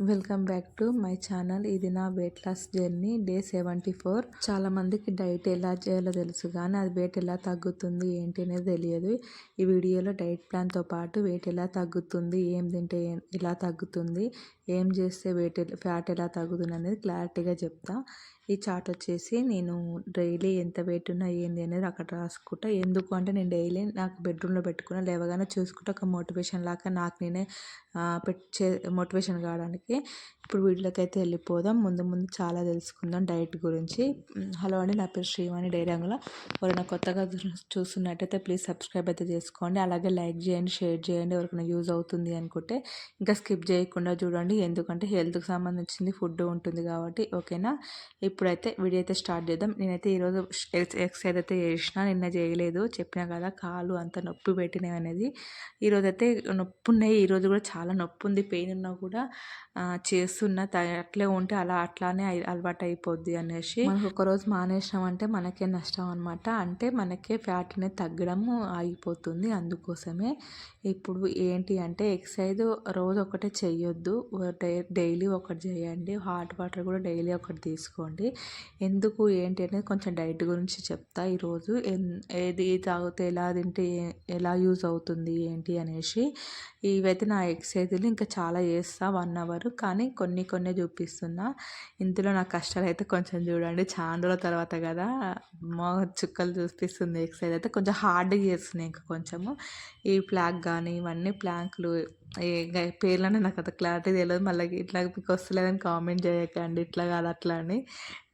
Welcome back to my channel. ఇది నా weight loss journey day 74. చాలా మందికి డైట్ ఎలా చేయాలో తెలుసు కానీ అది వెయిట్ ఎలా తగ్గుతుంది ఏంటి అనేది తెలియదు. ఈ వీడియోలో డైట్ ప్లాన్తో పాటు వెయిట్ ఎలా తగ్గుతుంది, ఏం తింటే ఎలా తగ్గుతుంది, ఏం చేస్తే ఫ్యాట్ ఎలా తగ్గుతుంది అనేది క్లారిటీగా చెప్తా. ఈ చార్ట్ వచ్చేసి నేను డైలీ ఎంత వెయిట్ ఉన్నా ఏంది అనేది అక్కడ రాసుకుంటా. ఎందుకు అంటే నేను డైలీ నాకు బెడ్రూమ్లో పెట్టుకున్నా లేవగానే చూసుకుంటే ఒక మోటివేషన్ లాగా నాకు నేనే మోటివేషన్ కావడానికి. ఇప్పుడు వీడియోకి అయితే వెళ్ళిపోదాం. ముందు చాలా తెలుసుకుందాం డైట్ గురించి. హలో అండి, నా పేరు శ్రీవాణి డైరంగుల. ఎవరైనా కొత్తగా చూస్తున్నట్టయితే ప్లీజ్ సబ్స్క్రైబ్ అయితే చేసుకోండి. అలాగే లైక్ చేయండి, షేర్ చేయండి. ఎవరికైనా యూజ్ అవుతుంది అనుకుంటే ఇంకా స్కిప్ చేయకుండా చూడండి, ఎందుకంటే హెల్త్కి సంబంధించింది ఫుడ్ ఉంటుంది కాబట్టి. ఓకేనా, ఇప్పుడైతే వీడియో అయితే స్టార్ట్ చేద్దాం. నేనైతే ఈరోజు ఎక్సర్సైజ్ అయితే చేసిన, నిన్న చేయలేదు. చెప్పినా కదా కాలు అంత నొప్పి పెట్టినవి అనేది. ఈరోజు అయితే నొప్పి ఉన్నాయి. ఈరోజు కూడా చాలా నొప్పి ఉంది. పెయిన్ ఉన్నా కూడా చేస్తున్నా. అట్లే ఉంటే అట్లానే అలవాటు అయిపోద్ది అనేసి మనకు ఒకరోజు మానేసినామంటే మనకే నష్టం అనమాట. అంటే మనకే ఫ్యాట్ అనేది తగ్గడం ఆగిపోతుంది. అందుకోసమే ఇప్పుడు ఏంటి అంటే ఎక్సర్సైజ్ రోజు ఒకటే చెయ్యొద్దు, డైలీ ఒకటి చేయండి. హాట్ వాటర్ కూడా డైలీ ఒకటి తీసుకోండి. ఎందుకు ఏంటి అనేది కొంచెం డైట్ గురించి చెప్తా ఈరోజు. ఏది తాగితే ఎలా తింటే ఎలా యూజ్ అవుతుంది ఏంటి అనేసి. ఇవైతే నా ఎక్సర్సైజులు ఇంకా చాలా చేస్తా 1 అవర్, కానీ కొన్ని చూపిస్తున్నా. ఇందులో నా కష్టాలు అయితే కొంచెం చూడండి. చాలా రోజుల తర్వాత కదా మా చుక్కలు చూపిస్తుంది. ఎక్సర్సైజ్ అయితే కొంచెం హార్డ్గా చేస్తున్నాయి. ఇంకా కొంచెము ఈ ప్లాక్ కానీ ఇవన్నీ ప్లాంక్లు పేర్లనే నాకు అంత క్లారిటీ తెలియదు. మళ్ళీ ఇట్లా మీకు వస్తలేదని కామెంట్ చేయకండి, ఇట్లా కాదు అట్లా అని.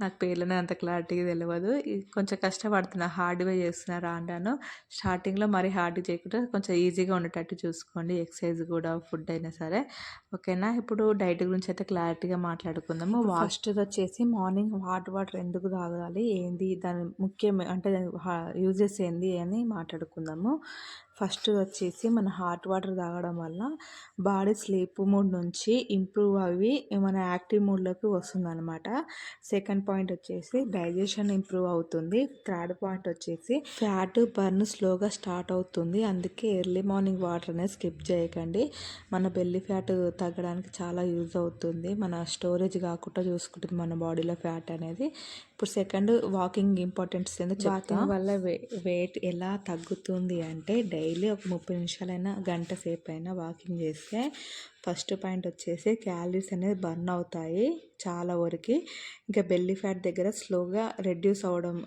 నాకు పేర్లనే అంత క్లారిటీగా తెలియదు. కొంచెం కష్టపడుతున్నా, హార్డ్గా చేస్తున్నా రాను. స్టార్టింగ్లో మరీ హార్డ్ చేయకుండా కొంచెం ఈజీగా ఉండేటట్టు చూసుకోండి, ఎక్సర్సైజ్ కూడా ఫుడ్ అయినా సరే. ఓకేనా, ఇప్పుడు డైట్ గురించి అయితే క్లారిటీగా మాట్లాడుకుందాము. ఫస్ట్ వచ్చేసి మార్నింగ్ హాట్ వాటర్ ఎందుకు తాగాలి, ఏంది దాని ముఖ్యం అంటే యూజెస్ ఏంది అని మాట్లాడుకుందాము. ఫస్ట్ వచ్చేసి మన హాట్ వాటర్ తాగడం వల్ల బాడీ స్లీప్ మూడ్ నుంచి ఇంప్రూవ్ అవి మన యాక్టివ్ మూడ్లోకి వస్తుంది అనమాట. సెకండ్ పాయింట్ వచ్చేసి డైజెషన్ ఇంప్రూవ్ అవుతుంది. థర్డ్ పాయింట్ వచ్చేసి ఫ్యాట్ బర్న్ స్లోగా స్టార్ట్ అవుతుంది. అందుకే ఎర్లీ మార్నింగ్ వాటర్ అనేది స్కిప్ చేయకండి. మన బెల్లీ ఫ్యాట్ తగ్గడానికి చాలా యూజ్ అవుతుంది. మన స్టోరేజ్ కాకుండా చూసుకుంటుంది మన బాడీలో ఫ్యాట్ అనేది. ఇప్పుడు సెకండ్ వాకింగ్ ఇంపార్టెన్స్ వాకింగ్ వల్ల వెయిట్ ఎలా తగ్గుతుంది అంటే డైలీ ఒక 30 నిమిషాలైనా గంట సేపు అయినా వాకింగ్ చేస్తే ఫస్ట్ పాయింట్ వచ్చేసి క్యాలరీస్ అనేది బర్న్ అవుతాయి చాలా వరకు. ఇంకా బెల్లీ ఫ్యాట్ దగ్గర స్లోగా రెడ్యూస్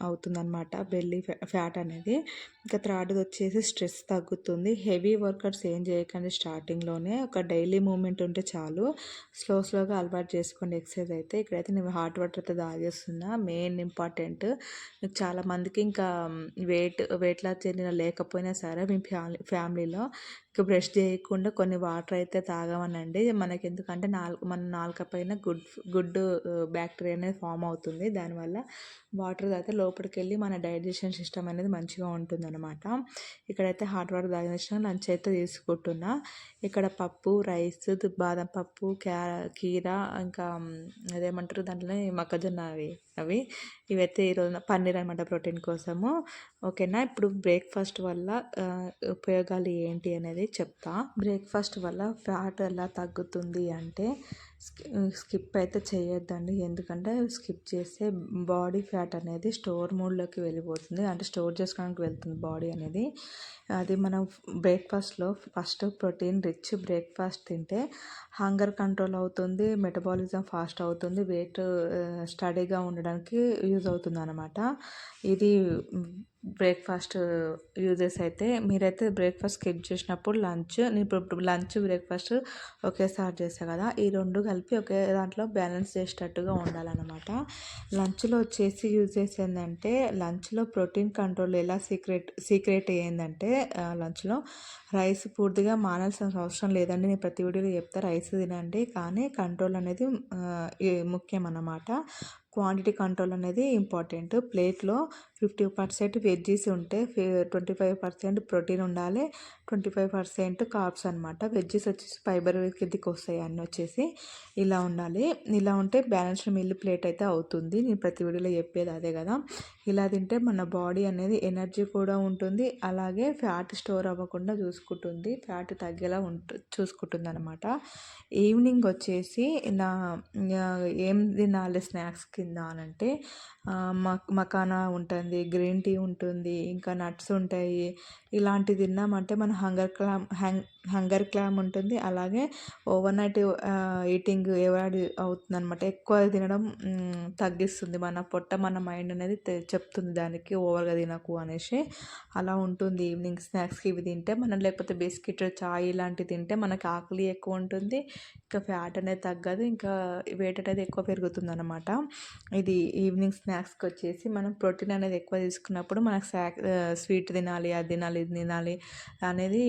అవుతుందన్నమాట బెల్లీ ఫ్యాట్ అనేది. ఇంకా థర్డ్ వచ్చేసి స్ట్రెస్ తగ్గుతుంది. హెవీ వర్కౌట్స్ ఏం చేయకండి స్టార్టింగ్లోనే, ఒక డైలీ మూమెంట్ ఉంటే చాలు. స్లోగా అలవాటు చేసుకోండి ఎక్సర్సైజ్ అయితే. ఇక్కడైతే నేను హాట్ వాటర్ అయితే తాగేస్తున్నా, మెయిన్ ఇంపార్టెంట్. మీకు చాలామందికి ఇంకా వెయిట్ లాస్ చెందిన లేకపోయినా సరే మీ ఫ్యామిలీలో బ్రష్ చేయకుండా కొన్ని వాటర్ అయితే తాగమనండి. మనకి ఎందుకంటే మన నాలుక పైన గుడ్ బ్యాక్టీరియా అనేది ఫామ్ అవుతుంది. దానివల్ల వాటర్ తాగితే లోపలికి వెళ్ళి మన డైజెషన్ సిస్టమ్ అనేది మంచిగా ఉంటుందన్నమాట. ఇక్కడైతే హాట్ వాటర్ తాగేసిన లంచ్ అయితే తీసుకుంటున్నా. ఇక్కడ పప్పు, రైస్, బాదం పప్పు, కీరా, ఇంకా అదేమంటారు దాంట్లో మొక్కజొన్న అవి ఇవైతే ఈరోజు పన్నీర్ అనమాట ప్రోటీన్ కోసము. ఓకేనా, ఇప్పుడు బ్రేక్ఫాస్ట్ వల్ల ఉపయోగాలు ఏంటి అనేది చెప్తా. బ్రేక్ఫాస్ట్ వల్ల ఫ్యాట్ ఎలా తగ్గుతుంది అంటే స్కిప్ అయితే చేయొద్దండి. ఎందుకంటే స్కిప్ చేస్తే బాడీ ఫ్యాట్ అనేది స్టోర్ మోడ్లోకి వెళ్ళిపోతుంది, అంటే స్టోర్ చేసుకోవడానికి వెళ్తుంది బాడీ అనేది. అది మనం బ్రేక్ఫాస్ట్లో ఫస్ట్ ప్రోటీన్ రిచ్ బ్రేక్ఫాస్ట్ తింటే హంగర్ కంట్రోల్ అవుతుంది, మెటబాలిజం ఫాస్ట్ అవుతుంది, వెయిట్ స్టడీగా ఉండడానికి యూజ్ అవుతుంది అనమాట. ఇది బ్రేక్ఫాస్ట్ యూజెస్ అయితే. మీరైతే బ్రేక్ఫాస్ట్ స్కిప్ చేసినప్పుడు నేను ఇప్పుడు లంచ్ బ్రేక్ఫాస్ట్ ఒకేసారి చేస్తాను కదా, ఈ రెండు కలిపి ఒకే దాంట్లో బ్యాలెన్స్ చేసేటట్టుగా ఉండాలన్నమాట. లంచ్లో వచ్చేసి యూజెస్ ఏంటంటే లంచ్లో ప్రోటీన్ కంట్రోల్ ఎలా సీక్రెట్ ఏంటంటే లంచ్లో రైస్ పూర్తిగా మానాల్సిన అవసరం లేదండి. నేను ప్రతి వీడియోలో చెప్తా రైస్ తినండి, కానీ కంట్రోల్ అనేది ముఖ్యం అన్నమాట. క్వాంటిటీ కంట్రోల్ అనేది ఇంపార్టెంట్. ప్లేట్లో 50% వెజ్జీస్ ఉంటే 25% ప్రోటీన్ ఉండాలి, 25% కార్బ్స్ అనమాట. వెజ్జీస్ వచ్చేసి ఫైబర్ కిందికి వస్తాయి అన్నీ వచ్చేసి. ఇలా ఉండాలి. ఇలా ఉంటే బ్యాలెన్స్డ్ మీల్ ప్లేట్ అయితే అవుతుంది. నేను ప్రతి వీడియోలో చెప్పేది అదే కదా. ఇలా తింటే మన బాడీ అనేది ఎనర్జీ కూడా ఉంటుంది, అలాగే ఫ్యాట్ స్టోర్ అవ్వకుండా చూసుకుంటుంది, ఫ్యాట్ తగ్గేలా చూసుకుంటుంది అనమాట. ఈవినింగ్ వచ్చేసి ఏం తినాలి స్నాక్స్ కింద అని అంటే మకానా ఉంటుంది, గ్రీన్ టీ ఉంటుంది, ఇంకా నట్స్ ఉంటాయి. ఇలాంటివి తిన్నామంటే మన హంగర్ క్లామ్ ఉంటుంది, అలాగే ఓవర్ నైట్ ఈటింగ్ అవాయిడ్ అవుతుంది అనమాట. ఎక్కువ తినడం తగ్గిస్తుంది. మన పొట్ట మన మైండ్ అనేది చెప్తుంది దానికి ఓవర్గా తినకు అనేసి. అలా ఉంటుంది. ఈవినింగ్ స్నాక్స్కి ఇవి తింటే మనం, లేకపోతే బిస్కెట్ చాయ్ ఇలాంటివి తింటే మనకి ఆకలి ఎక్కువ ఉంటుంది, ఇంకా ఫ్యాట్ అనేది తగ్గదు, ఇంకా వెయిట్ అనేది ఎక్కువ పెరుగుతుంది అనమాట. ఇది ఈవినింగ్ స్నాక్స్కి వచ్చేసి మనం ప్రోటీన్ అనేది ఎక్కువ తీసుకున్నప్పుడు మనకు స్వీట్ తినాలి, అది తినాలి, ఇది తినాలి అనేది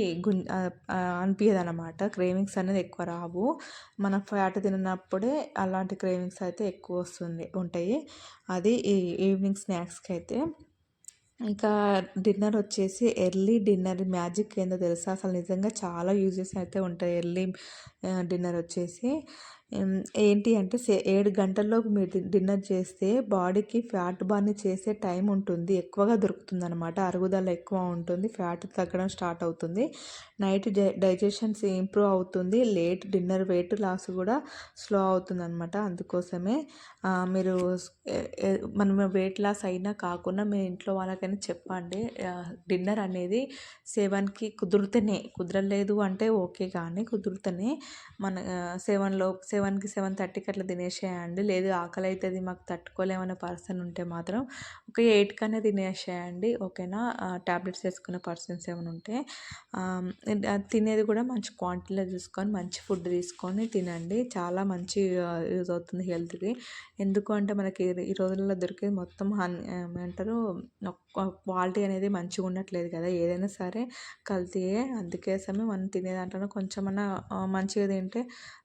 అనిపించదు అనమాట. క్రేవింగ్స్ అనేది ఎక్కువ రావు. మనం ఫ్యాట్ తిన్నప్పుడే అలాంటి క్రేవింగ్స్ అయితే ఎక్కువ ఉంటాయి. అది ఈవినింగ్ స్నాక్స్కి అయితే. ఇంకా డిన్నర్ వచ్చేసి ఎర్లీ డిన్నర్ మ్యాజిక్ ఏందో తెలుసా? అసలు నిజంగా చాలా యూజెస్ అయితే ఉంటాయి ఎర్లీ డిన్నర్ వచ్చేసి. ఏంటి అంటే 7 గంటల్లోపు మీరు డిన్నర్ చేస్తే బాడీకి ఫ్యాట్ బర్న్ చేసే టైం ఉంటుంది, ఎక్కువగా దొరుకుతుంది అనమాట. అరుగుదల ఎక్కువ ఉంటుంది, ఫ్యాట్ తగ్గడం స్టార్ట్ అవుతుంది, నైట్ డైజెషన్స్ ఇంప్రూవ్ అవుతుంది, లేట్ డిన్నర్ వెయిట్ లాస్ కూడా స్లో అవుతుంది అనమాట. అందుకోసమే మీరు మనం వెయిట్ లాస్ అయినా కాకుండా మీ ఇంట్లో వాళ్ళకైనా చెప్పండి, డిన్నర్ అనేది 7కి కుదరలేదు అంటే ఓకే, కానీ కుదిరితేనే మన 7కి 7:30కి అట్లా తినేసేయండి. లేదు ఆకలి అవుతుంది మాకు తట్టుకోలేమనే పర్సన్ ఉంటే మాత్రం ఒక 8కనే తినేసేయండి, ఓకేనా. ట్యాబ్లెట్స్ వేసుకునే పర్సన్స్ ఏమైనా ఉంటే తినేది కూడా మంచి క్వాంటిటీలో చూసుకొని మంచి ఫుడ్ తీసుకొని తినండి. చాలా మంచి యూజ్ అవుతుంది హెల్త్కి. ఎందుకు అంటే మనకి ఈ రోజుల్లో దొరికేది మొత్తం ఏమంటారు, క్వాలిటీ అనేది మంచిగా ఉండట్లేదు కదా. ఏదైనా సరే కల్తీయే. అందుకోసమే మనం తినే దాంట్లో కొంచెమన్నా మంచిగా తింటే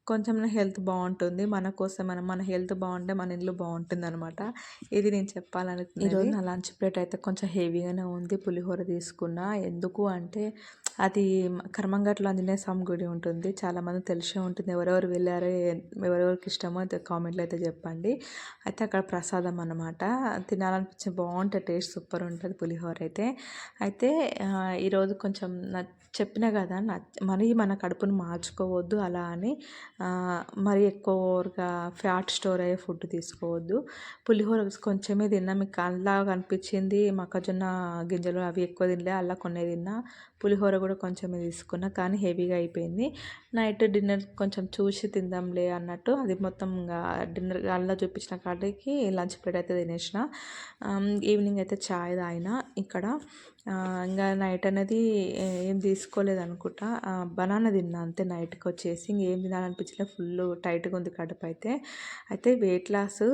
కొంచెం హెల్త్ బాగుంటుంది. మన కోసం మన హెల్త్ బాగుంటే మన ఇల్లు బాగుంటుంది అనమాట. ఇది నేను చెప్పాలనుకున్నది. ఈరోజు నా లంచ్ ప్లేట్ అయితే కొంచెం హెవీగానే ఉంది. పులిహోర తీసుకున్నా. ఎందుకు అంటే అది కర్మంగట్లో ఆంజనేయ స్వామి గుడి ఉంటుంది, చాలామంది తెలిసే ఉంటుంది. ఎవరెవరు వెళ్ళారో ఎవరెవరికి ఇష్టమో అయితే కామెంట్లో అయితే చెప్పండి. అయితే అక్కడ ప్రసాదం అన్నమాట. తినాలనిపించి బాగుంటుంది, టేస్ట్ సూపర్ ఉంటుంది పులిహోర అయితే. అయితే ఈరోజు కొంచెం చెప్పిన కదా, మరీ మన కడుపును మార్చుకోవద్దు అలా అని మరీ ఎక్కువగా ఫ్యాట్ స్టోర్ అయ్యే ఫుడ్ తీసుకోవద్దు. పులిహోర కొంచెమే తిన్నా, మీకు అలా కనిపించింది మొక్కజొన్న గింజలు అవి ఎక్కువ తినలే, అలా కొన్ని తిన్నా. పులిహోర కూడా కొంచెమే తీసుకున్నా, కానీ హెవీగా అయిపోయింది. నైట్ డిన్నర్ కొంచెం చూసి తిందాంలే అన్నట్టు అది మొత్తం ఇంకా డిన్నర్ అలా చూపించిన కాడికి లంచ్ ప్లేట్ అయితే తినేసిన. ఈవినింగ్ అయితే చాయ్ తాగిన ఇక్కడ. ఇంకా నైట్ అనేది ఏం తీసుకోలేదు అనుకుంటా, బనానా తిన్నా అంతే. నైట్కి వచ్చేసి ఇంకేం తినాలనిపించలే, ఫుల్ టైట్గా ఉంది కడుపు అయితే. అయితే వెయిట్ లాస్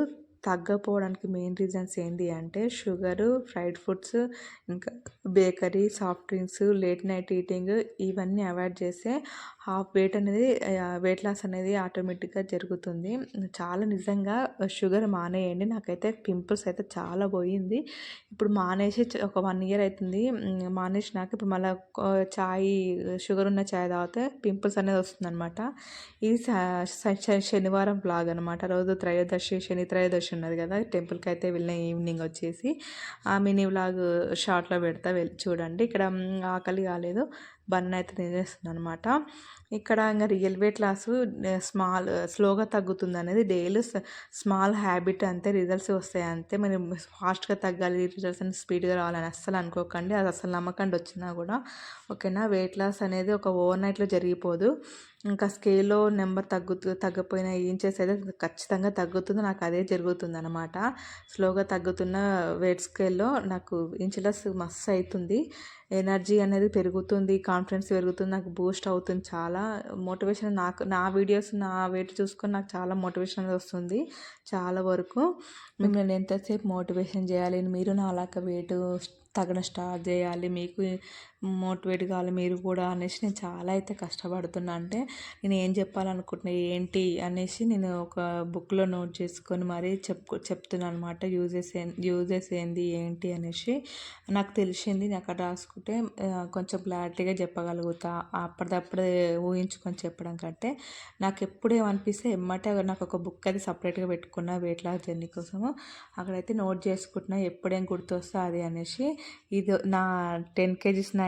తగ్గపోవడానికి మెయిన్ రీజన్స్ ఏంటి అంటే షుగరు, ఫ్రైడ్ ఫుడ్స్, ఇంకా bakery, soft drinks, late night eating, ఇవన్నీ అవాయిడ్ చేస్తే వెయిట్ లాస్ అనేది ఆటోమేటిక్గా జరుగుతుంది. చాలా నిజంగా షుగర్ మానేయండి. నాకైతే పింపుల్స్ అయితే చాలా పోయింది. ఇప్పుడు మానేసి ఒక 1 ఇయర్ అవుతుంది. మానేసినాక ఇప్పుడు మళ్ళీ చాయ్, షుగర్ ఉన్న చాయ్ తాగితే పింపుల్స్ అనేది వస్తుందన్నమాట. ఇది శనివారం బ్లాగ్ అనమాట. రోజు శని త్రయోదశి ఉన్నది కదా, టెంపుల్కి అయితే వెళ్ళిన ఈవినింగ్ వచ్చేసి ఆ మినీ వ్లాగ్ షార్ట్లో పెడతా, వెళ్ళి చూడండి. ఇక్కడ ఆకలి కాలేదు, బన్ అయితే తినేస్తుంది అనమాట. ఇక్కడ ఇంకా రియల్ వెయిట్ లాస్ స్లోగా తగ్గుతుంది అనేది డైలీ స్మాల్ హ్యాబిట్ అంతే, రిజల్ట్స్ వస్తాయి అంతే. మనం ఫాస్ట్గా తగ్గాలి, రిజల్ట్స్ అనేది స్పీడ్గా రావాలని అస్సలు అనుకోకండి, అది అసలు నమ్మకండి వచ్చినా కూడా, ఓకేనా. వెయిట్ లాస్ అనేది ఒక ఓవర్ నైట్లో జరిగిపోదు. ఇంకా స్కేల్లో నెంబర్ తగ్గపోయిన ఇంచెస్ అయితే ఖచ్చితంగా తగ్గుతుంది. నాకు అదే జరుగుతుంది అనమాట. స్లోగా తగ్గుతున్న వెయిట్ స్కేల్లో నాకు ఇంచెస్ మస్తు అవుతుంది, ఎనర్జీ అనేది పెరుగుతుంది, కాన్ఫిడెన్స్ పెరుగుతుంది, నాకు బూస్ట్ అవుతుంది. చాలా మోటివేషన్, నా వీడియోస్ నా వెయిట్ చూసుకొని నాకు చాలా మోటివేషన్ అనేది వస్తుంది చాలా వరకు. మిమ్మల్ని ఎంతసేపు మోటివేషన్ చేయాలి, మీరు నాలాగా వెయిట్ తగ్గడం స్టార్ట్ చేయాలి, మీకు మోటివేట్ కావాలి మీరు కూడా అనేసి నేను చాలా అయితే కష్టపడుతున్నా. అంటే నేను ఏం చెప్పాలనుకుంటున్నా ఏంటి అనేసి నేను ఒక బుక్లో నోట్ చేసుకొని మరీ చెప్తున్నాను అనమాట. యూజెస్ ఏంది ఏంటి అనేసి నాకు తెలిసింది. నేను అక్కడ రాసుకుంటే కొంచెం క్లారిటీగా చెప్పగలుగుతా. అప్పటిదప్పుడే ఊహించుకొని చెప్పడం కంటే నాకు ఎప్పుడు ఏమనిపిస్తే ఎమ్మటే నాకు ఒక బుక్ అది సపరేట్గా పెట్టుకున్న వెయిట్ లాస్ జర్నీ కోసము. అక్కడైతే నోట్ చేసుకుంటున్నా ఎప్పుడేం గుర్తొస్తా అది అనేసి. ఇది నా 10 కేజీస్ 9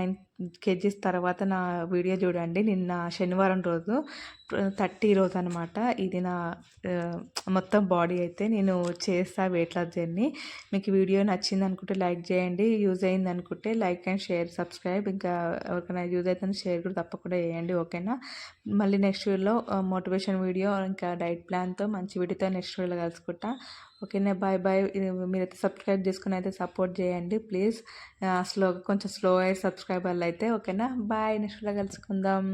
కేజీస్ తర్వాత నా వీడియో చూడండి. నిన్న శనివారం రోజు 30 రోజు అనమాట. ఇది నా మొత్తం బాడీ అయితే నేను చేస్తా వెయిట్ లాస్ జర్నీ. మీకు వీడియో నచ్చింది అనుకుంటే లైక్ చేయండి, యూజ్ అయింది అనుకుంటే లైక్ అండ్ షేర్ సబ్స్క్రైబ్. ఇంకా ఎవరికైనా యూజ్ అవుతుంది షేర్ కూడా తప్పకుండా చేయండి, ఓకేనా. మళ్ళీ నెక్స్ట్ వీడియోలో మోటివేషన్ వీడియో ఇంకా డైట్ ప్లాన్తో మంచి వీడియోతో నెక్స్ట్ వీడియోలో కలుసుకుంటా, ఓకేనా. Bye bye. మీరైతే సబ్స్క్రైబ్ చేసుకుని అయితే సపోర్ట్ చేయండి ప్లీజ్. కొంచెం స్లో అయ్యే సబ్స్క్రైబర్లు అయితే, ఓకేనా. బాయ్, నెక్స్ట్ వీడియోలో కలుసుకుందాం.